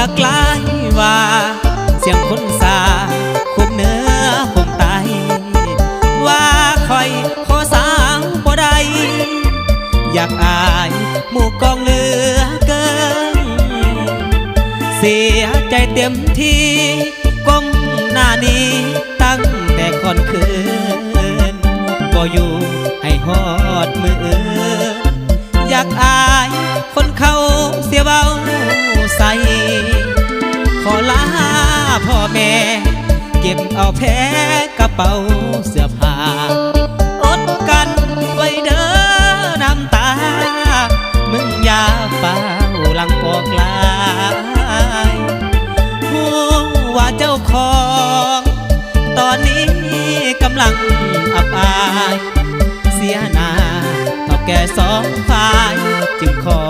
จะกลายว่าเสียงคนสาคนเหนือคงตายว่าคอยขอสาวบ่ได้อยากอายหมู่กองเหลือเกินเสียใจเต็มที่ก้มหน้านี้ตั้งแต่ก่อนคืนบ่อยู่ให้ฮอดมืออยากอายคนเขาเสียเบาใส่ขอลาพ่อแม่เก็บเอาแพ้กระเป๋าเสื้อผ้าอดกันไว้เด้อน้ำตามึงอย่าเฝ้าหลังออกลายผู้ว่าเจ้าของตอนนี้กำลังอับอายเสียหน้าเท่าแก่สองฝ่ายจึงขอ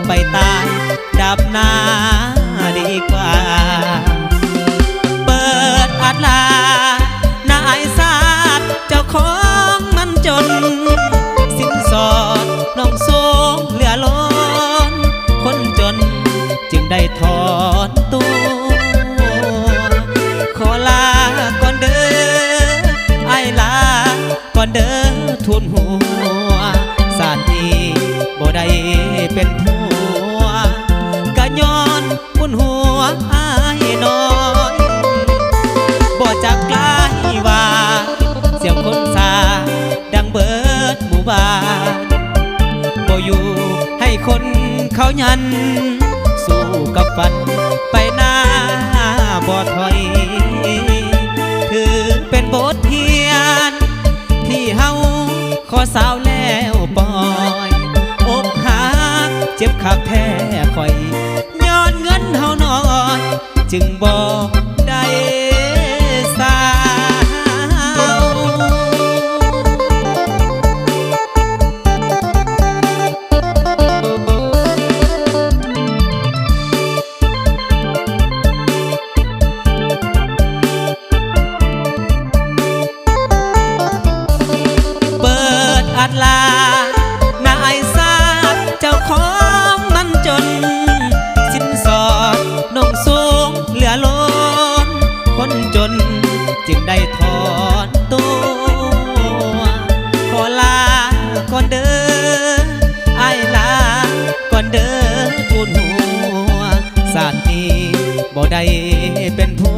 ไปตายดับหน้าดีกว่าเปิดอัดลานายสาดเจ้าของมันจนสินสอดน้องสูงเหลือล้นคนจนจึงได้ถอนตัวขอลาก่อนเด้อไอ้ลาก่อนเด้อทุนหัวสาดนี้บ่ได้เป็นผัวกะย้อนบุญหัวอ้ายน้อยบ่จักกลายว่าเสียงคนสาดังเบิดหมู่บ้านบ่อยู่ให้คนเขายันสู้กับฟันไปหน้าบ่ถอยถือเป็นบทเรียนที่เฮาขอสาวแล้วปล่อยอกหักเจ็บขับแท้คอยย้อนเงินเฮาน้อยจึงบอกได้สาวเปิดอัดลานายสาดเจ้าของมันจนสินสอดน้องสูงเหลือล้นคนจนจึงได้ถอนตัวขอลาก่อนเด้อไอ้ลาก่อนเด้อทุนหัวสาดนี้บ่ได้เป็นผั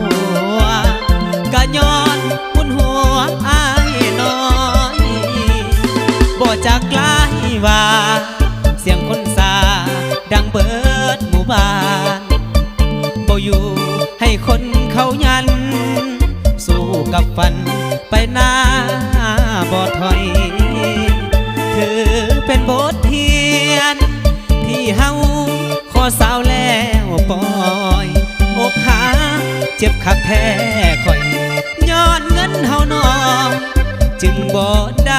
วกะย้อนบุญหัวอ้ายน้อยบ่จักกลายว่าเสียงคนสาดังเบิดหมู่บ้านบ่อยู่ให้คนเขายันสู้กับฟันไปหน้าบ่ถอยถือเป็นบทเรียนที่เฮาขอสาวแล้วปล่อยอกหักเจ็บคักแท้คอยย้อนเงินเฮาน้องจึงบ่ได้